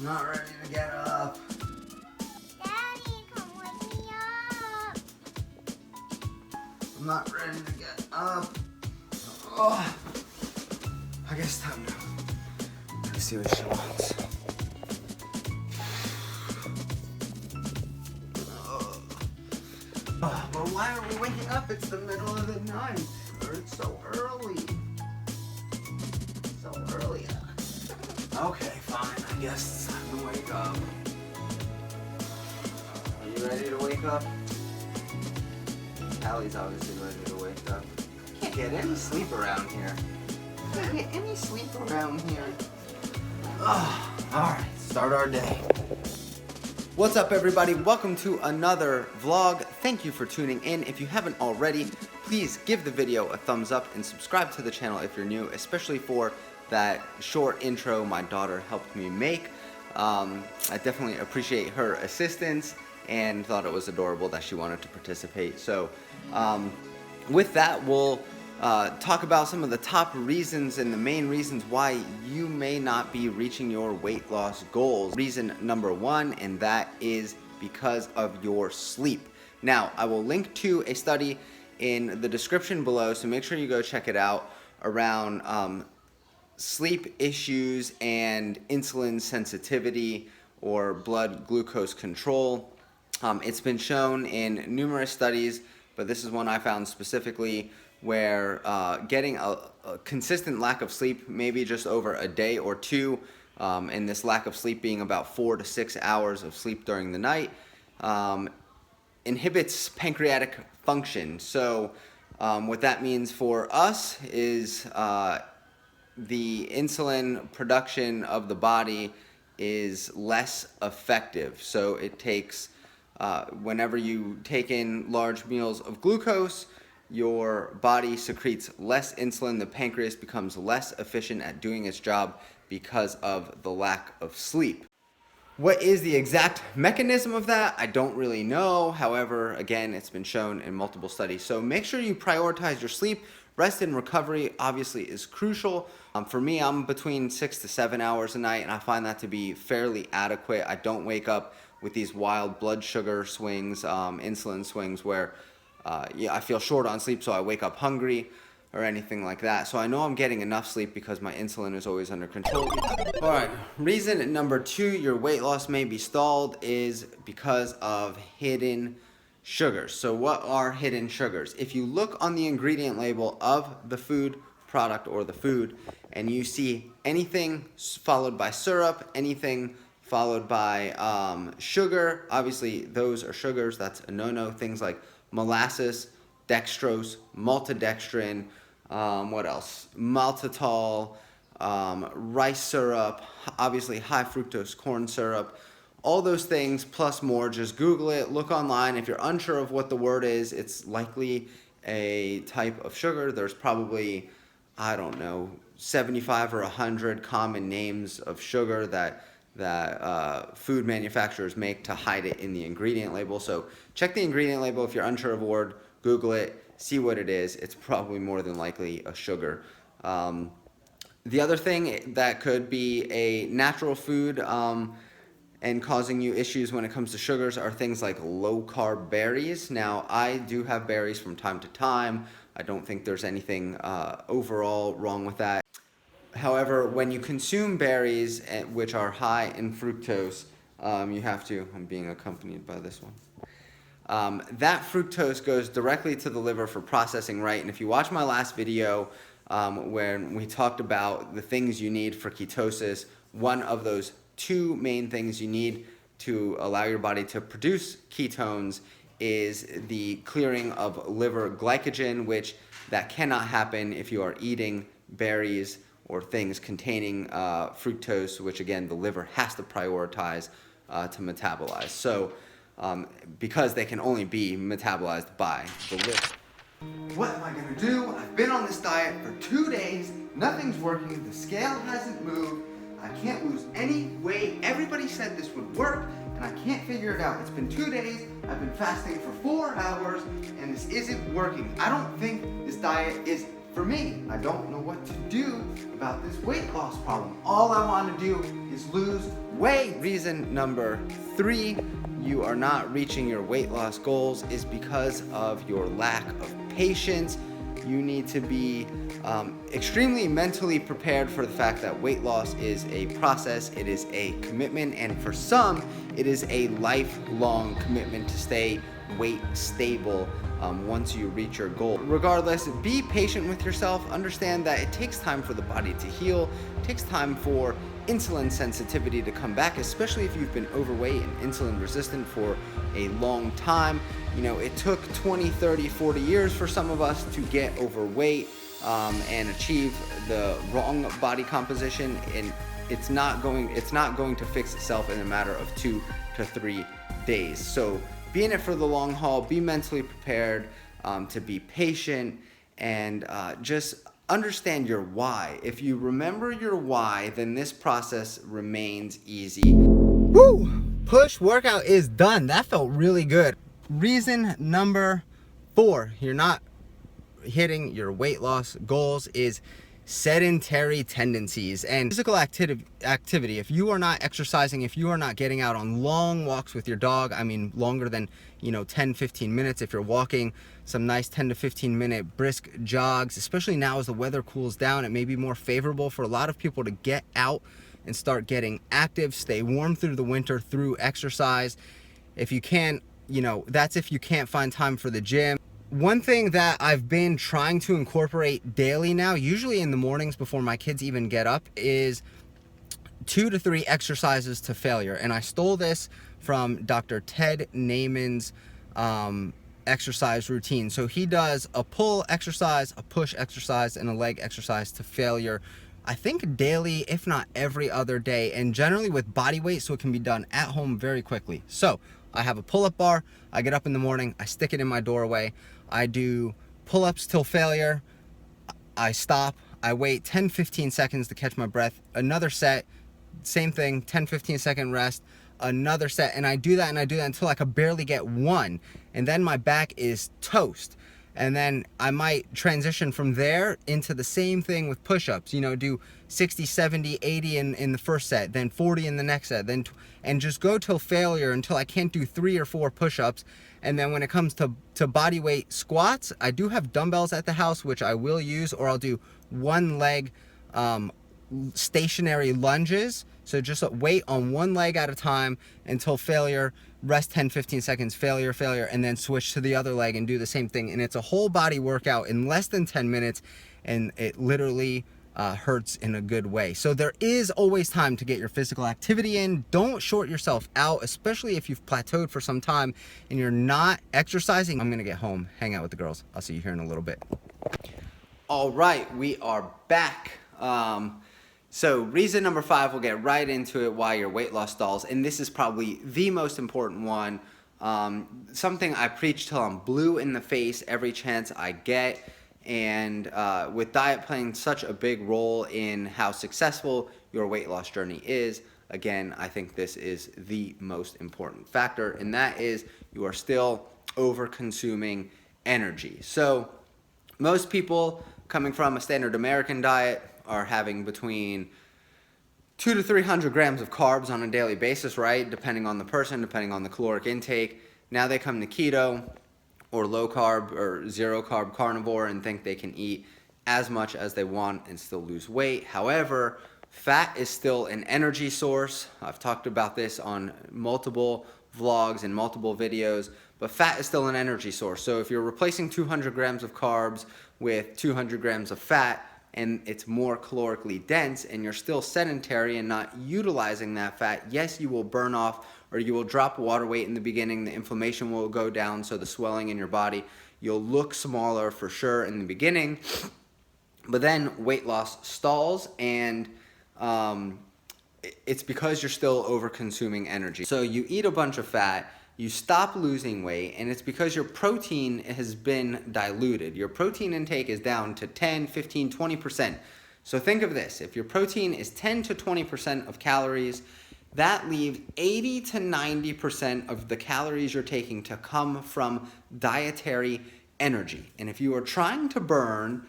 not ready to get up. Daddy, come wake me up. I'm not ready to get up. Oh, I guess time to see what she wants. But why are we waking up? It's the middle of the night, or it's so early. So early. Okay, fine. I guess it's time to wake up. Are you ready to wake up? Allie's obviously ready to wake up. I can't get any sleep around here. I can't get any sleep around here. Alright, start our day. What's up, everybody? Welcome to another vlog. Thank you for tuning in. If you haven't already, please give the video a thumbs up and subscribe to the channel if you're new, especially for that short intro my daughter helped me make. I definitely appreciate her assistance and thought it was adorable that she wanted to participate. So with that, we'll talk about some of the top reasons and the main reasons why you may not be reaching your weight loss goals. Reason number one, and that is because of your sleep. Now, I will link to a study in the description below, so make sure you go check it out, around sleep issues and insulin sensitivity or blood glucose control. It's been shown in numerous studies, but this is one I found specifically, where getting a consistent lack of sleep, maybe just over a day or two, and this lack of sleep being about 4 to 6 hours of sleep during the night, inhibits pancreatic function. So what that means for us is the insulin production of the body is less effective. So it takes, whenever you take in large meals of glucose, your body secretes less insulin. The pancreas becomes less efficient at doing its job because of the lack of sleep. What is the exact mechanism of that? I don't really know. However, again, it's been shown in multiple studies. So make sure you prioritize your sleep. Rest and recovery obviously is crucial. For me, I'm between 6 to 7 hours a night, and I find that to be fairly adequate. I don't wake up with these wild blood sugar swings, insulin swings, where I feel short on sleep, so I wake up hungry or anything like that. So I know I'm getting enough sleep because my insulin is always under control. All right, reason number two your weight loss may be stalled is because of hidden sugars. So what are hidden sugars? If you look on the ingredient label of the food product or the food, and you see anything followed by syrup, anything followed by sugar, obviously those are sugars. That's a no-no. Things like molasses, dextrose, maltodextrin, what else? Maltitol, rice syrup, obviously high fructose corn syrup. All those things plus more, just Google it, look online. If you're unsure of what the word is, it's likely a type of sugar. There's probably, I don't know, 75 or 100 common names of sugar that food manufacturers make to hide it in the ingredient label. So check the ingredient label. If you're unsure of a word, Google it, see what it is. It's probably more than likely a sugar. The other thing that could be a natural food and causing you issues when it comes to sugars are things like low-carb berries. Now, I do have berries from time to time. I don't think there's anything overall wrong with that. However, when you consume berries, which are high in fructose, you have to, I'm being accompanied by this one. That fructose goes directly to the liver for processing, right? And if you watch my last video when we talked about the things you need for ketosis, one of those two main things you need to allow your body to produce ketones is the clearing of liver glycogen, which that cannot happen if you are eating berries or things containing fructose, which again, the liver has to prioritize to metabolize. So, because they can only be metabolized by the liver. What am I gonna do? I've been on this diet for 2 days, nothing's working, the scale hasn't moved, I can't lose any weight. Everybody said this would work, and I can't figure it out. It's been 2 days, I've been fasting for 4 hours, and this isn't working. I don't think this diet is for me, I don't know what to do about this weight loss problem. All I want to do is lose weight. Reason number 3, you are not reaching your weight loss goals is because of your lack of patience. You need to be extremely mentally prepared for the fact that weight loss is a process, it is a commitment, and for some, it is a lifelong commitment to stay weight stable once you reach your goal. Regardless, be patient with yourself. Understand that it takes time for the body to heal. It takes time for insulin sensitivity to come back, especially if you've been overweight and insulin resistant for a long time. You know, it took 20, 30, 40 years for some of us to get overweight and achieve the wrong body composition, and it's not going to fix itself in a matter of 2 to 3 days. So be in it for the long haul, be mentally prepared to be patient, and just understand your why. If you remember your why, then this process remains easy. Woo! Push workout is done. That felt really good. Reason number 4, you're not hitting your weight loss goals is sedentary tendencies and physical activity. If you are not exercising, if you are not getting out on long walks with your dog, I mean longer than 10-15 minutes, if you're walking some nice 10 to 15 minute brisk jogs, especially now as the weather cools down, it may be more favorable for a lot of people to get out and start getting active, stay warm through the winter through exercise. If you can, that's if you can't find time for the gym. One thing that I've been trying to incorporate daily now, usually in the mornings before my kids even get up, is 2 to 3 exercises to failure. And I stole this from Dr. Ted Naiman's exercise routine. So he does a pull exercise, a push exercise, and a leg exercise to failure, I think daily, if not every other day, and generally with body weight, so it can be done at home very quickly. So I have a pull-up bar, I get up in the morning, I stick it in my doorway, I do pull-ups till failure, I stop, I wait 10-15 seconds to catch my breath, another set, same thing, 10-15 second rest, another set, and I do that until I can barely get one, and then my back is toast. And then I might transition from there into the same thing with push-ups, do 60, 70, 80 in the first set, then 40 in the next set, and just go till failure until I can't do 3 or 4 push-ups. And then when it comes to body weight squats, I do have dumbbells at the house, which I will use, or I'll do one leg stationary lunges. So just weight on one leg at a time until failure, rest 10-15 seconds, failure, and then switch to the other leg and do the same thing. And it's a whole body workout in less than 10 minutes, and it literally hurts in a good way. So there is always time to get your physical activity in. Don't short yourself out, especially if you've plateaued for some time and you're not exercising. I'm gonna get home, hang out with the girls. I'll see you here in a little bit. All right, we are back. So reason number 5, we'll get right into it, why your weight loss stalls. And this is probably the most important one. Something I preach till I'm blue in the face every chance I get. And with diet playing such a big role in how successful your weight loss journey is, again, I think this is the most important factor. And that is you are still over-consuming energy. So most people coming from a standard American diet are having between 200 to 300 grams of carbs on a daily basis, right? Depending on the person, depending on the caloric intake. Now they come to keto or low carb or zero carb carnivore and think they can eat as much as they want and still lose weight. However, fat is still an energy source. I've talked about this on multiple vlogs and multiple videos, but fat is still an energy source. So if you're replacing 200 grams of carbs with 200 grams of fat, and it's more calorically dense, and you're still sedentary and not utilizing that fat, yes, you will burn off, or you will drop water weight in the beginning, the inflammation will go down, so the swelling in your body, you'll look smaller for sure in the beginning, but then weight loss stalls, and it's because you're still over consuming energy. So you eat a bunch of fat, you stop losing weight, and it's because your protein has been diluted. Your protein intake is down to 10, 15, 20%. So think of this, if your protein is 10 to 20% of calories, that leaves 80 to 90% of the calories you're taking to come from dietary energy. And if you are trying to burn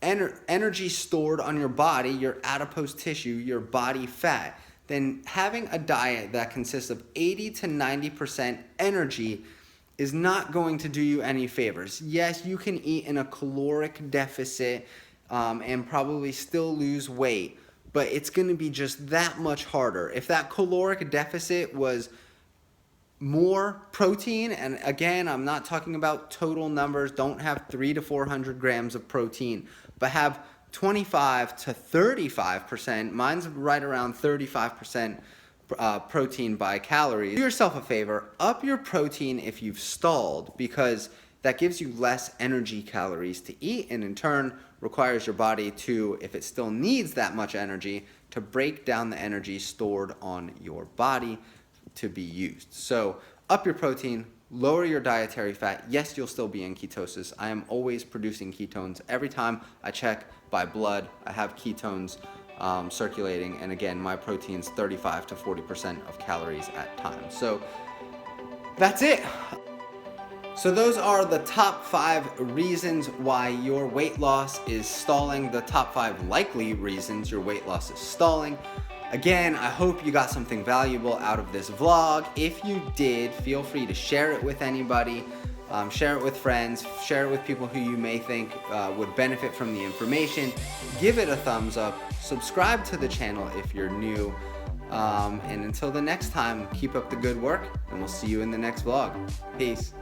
energy stored on your body, your adipose tissue, your body fat, then having a diet that consists of 80 to 90% energy is not going to do you any favors. Yes, you can eat in a caloric deficit and probably still lose weight, but it's going to be just that much harder. If that caloric deficit was more protein, and again, I'm not talking about total numbers, don't have 300 to 400 grams of protein, but have 25 to 35%, mine's right around 35% protein by calories. Do yourself a favor, up your protein if you've stalled, because that gives you less energy calories to eat, and in turn requires your body to, if it still needs that much energy, to break down the energy stored on your body to be used. So up your protein, lower your dietary fat. Yes, you'll still be in ketosis. I am always producing ketones. Every time I check by blood, I have ketones circulating, and again, my protein's 35 to 40% of calories at times. So that's it. So those are the top 5 reasons why your weight loss is stalling, the top 5 likely reasons your weight loss is stalling. Again, I hope you got something valuable out of this vlog. If you did, feel free to share it with anybody, share it with friends, share it with people who you may think would benefit from the information. Give it a thumbs up, subscribe to the channel if you're new, and until the next time, keep up the good work, and we'll see you in the next vlog. Peace.